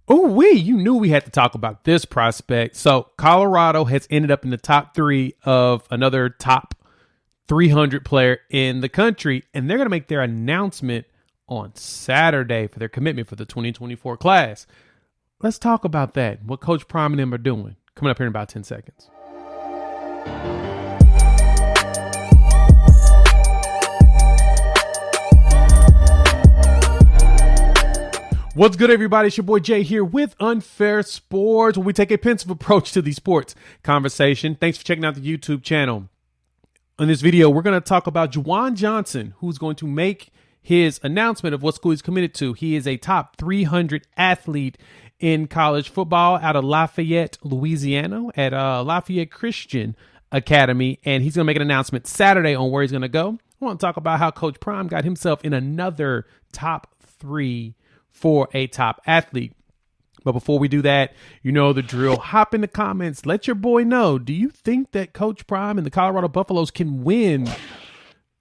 You knew we had to talk about this prospect. So Colorado has ended up in the top 3 of another top 300 player in the country, and they're going to make their announcement on Saturday for their commitment for the 2024 class. Let's talk about that, what Coach Prime and them are doing. Coming up here in about 10 seconds. What's good, everybody? It's your boy Jay here with Unfair Sports, where we take a pensive approach to the sports conversation. Thanks for checking out the YouTube channel. In this video, we're going to talk about JuJuan Johnson, who's going to make his announcement of what school he's committed to. He is a top 300 athlete in college football out of Lafayette, Louisiana, at Lafayette Christian Academy, and he's going to make an announcement Saturday on where he's going to go. I want to talk about how Coach Prime got himself in another top 3 for a top athlete. But before we do that, you know the drill. Hop in the comments. Let your boy know. Do you think that Coach Prime and the Colorado Buffaloes can win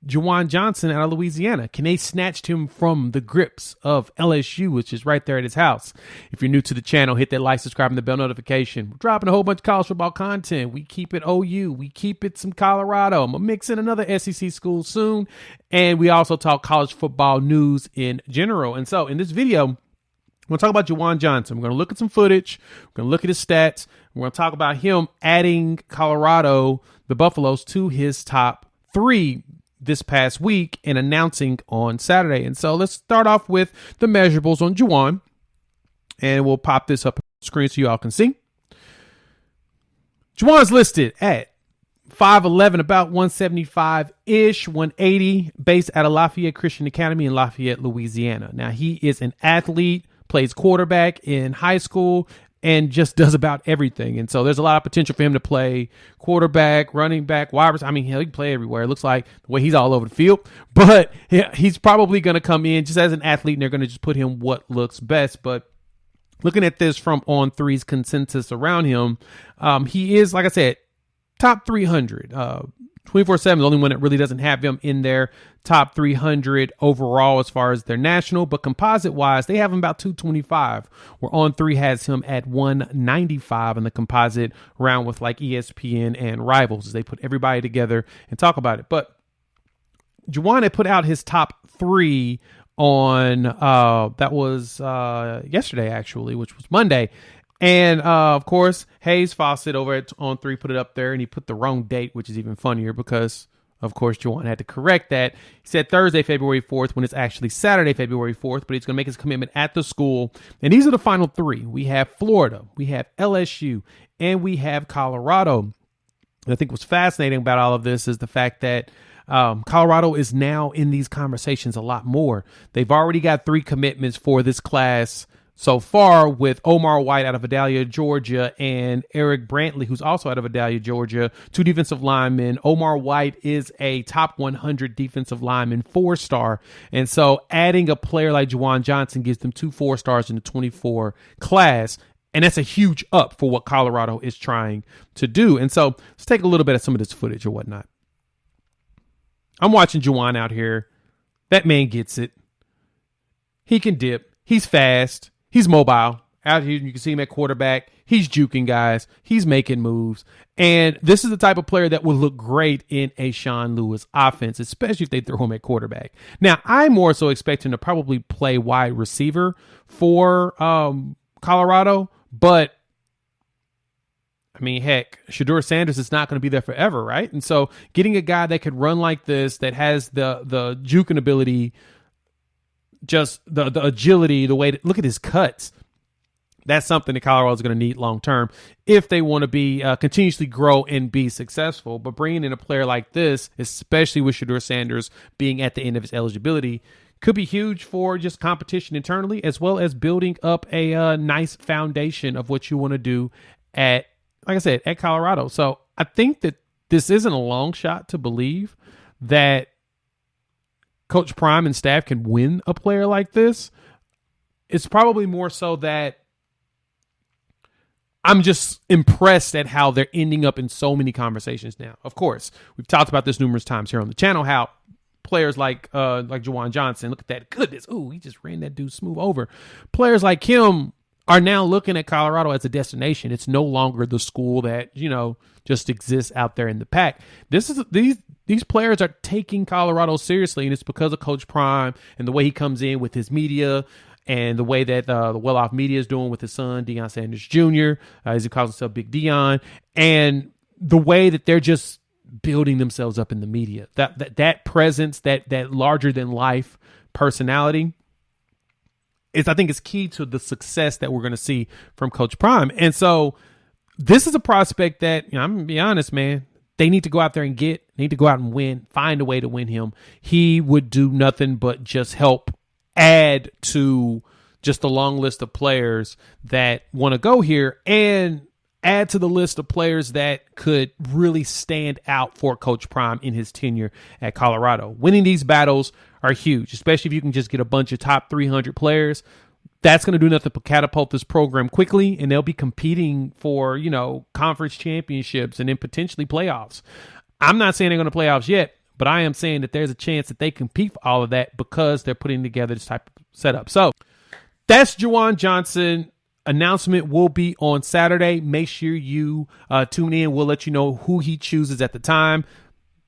JuJuan Johnson out of Louisiana? Can they snatch him from the grips of LSU, which is right there at his house? If you're new to the channel, hit that like, subscribe, and the bell notification. We're dropping a whole bunch of college football content. We keep it OU. We keep it some Colorado. I'm going to mix in another SEC school soon. And we also talk college football news in general. And so in this video, we're going to talk about JuJuan Johnson. We're going to look at some footage. We're going to look at his stats. We're going to talk about him adding Colorado, the Buffaloes, to his top 3 this past week and announcing on Saturday. And so let's start off with the measurables on JuJuan, and we'll pop this up on the screen so you all can see. JuJuan's listed at 5'11", about 175-ish, 180, based out of Lafayette Christian Academy in Lafayette, Louisiana. Now, he is an athlete, plays quarterback in high school, and just does about everything. And so there's a lot of potential for him to play quarterback, running back, wide receiver. I mean, he can play everywhere. It looks like the way he's all over the field. But he's probably going to come in just as an athlete, and they're going to just put him what looks best. But looking at this from On3's consensus around him, he is, like I said, top 300. 24/7 is the only one that really doesn't have him in their top 300 overall as far as their national, but composite wise, they have him about 225, where On3 has him at 195 in the composite round with like ESPN and Rivals as they put everybody together and talk about it. But JuJuan had put out his top 3 on that was yesterday, actually, which was Monday. And, of course, Hayes Fawcett over at On3 put it up there, and he put the wrong date, which is even funnier because, of course, JuJuan had to correct that. He said Thursday, February 4th, when it's actually Saturday, February 4th, but he's going to make his commitment at the school. And these are the final 3. We have Florida, we have LSU, and we have Colorado. And I think what's fascinating about all of this is the fact that Colorado is now in these conversations a lot more. They've already got 3 commitments for this class so far, with Omar White out of Vidalia, Georgia, and Eric Brantley, who's also out of Vidalia, Georgia, 2 defensive linemen. Omar White is a top 100 defensive lineman, 4-star. And so adding a player like JuJuan Johnson gives them 2 4-stars in the 24 class. And that's a huge up for what Colorado is trying to do. And so let's take a little bit of some of this footage or whatnot. I'm watching JuJuan out here. That man gets it. He can dip. He's fast. He's mobile. Out here, you can see him at quarterback. He's juking guys. He's making moves. And this is the type of player that will look great in a Sean Lewis offense, especially if they throw him at quarterback. Now, I more so expect him to probably play wide receiver for Colorado. But, I mean, heck, Shedeur Sanders is not going to be there forever, right? And so getting a guy that could run like this, that has the juking ability, just the agility, the way to look at his cuts. That's something that Colorado is going to need long term if they want to be continuously grow and be successful. But bringing in a player like this, especially with Shedeur Sanders being at the end of his eligibility, could be huge for just competition internally, as well as building up a nice foundation of what you want to do at, like I said, at Colorado. So I think that this isn't a long shot to believe that Coach Prime and staff can win a player like this. It's probably more so that I'm just impressed at how they're ending up in so many conversations now. Of course, we've talked about this numerous times here on the channel, how players like JuJuan Johnson, look at that goodness. Ooh, he just ran that dude smooth over. Players like him are now looking at Colorado as a destination. It's no longer the school that, just exists out there in the pack. These players are taking Colorado seriously, and it's because of Coach Prime and the way he comes in with his media and the way that the well-off media is doing with his son, Deion Sanders Jr., as he calls himself, Big Deion, and the way that they're just building themselves up in the media. That presence, that larger-than-life personality, I think is key to the success that we're going to see from Coach Prime. And so this is a prospect that, I'm going to be honest, man, they need to go out there and need to go out and win, find a way to win him. He would do nothing but just help add to just a long list of players that want to go here and add to the list of players that could really stand out for Coach Prime in his tenure at Colorado. Winning these battles are huge, especially if you can just get a bunch of top 300 players. That's going to do nothing but catapult this program quickly, and they'll be competing for, conference championships and then potentially playoffs. I'm not saying they're going to playoffs yet, but I am saying that there's a chance that they compete for all of that because they're putting together this type of setup. So that's JuJuan Johnson. Announcement will be on Saturday. Make sure you tune in. We'll let you know who he chooses at the time.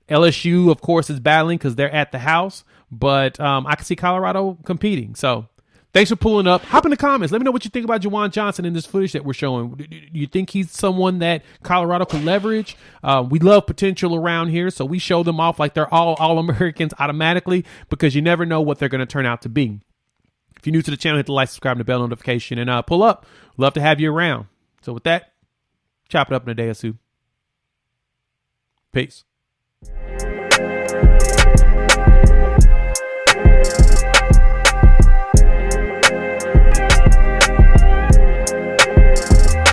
LSU, of course, is battling because they're at the house, but I can see Colorado competing. So thanks for pulling up. Hop in the comments. Let me know what you think about JuJuan Johnson in this footage that we're showing. Do you think he's someone that Colorado can leverage? We love potential around here, so we show them off like they're all Americans automatically because you never know what they're going to turn out to be. If you're new to the channel, hit the like, subscribe, and the bell notification, and pull up. Love to have you around. So with that, chop it up in a day or two. Peace.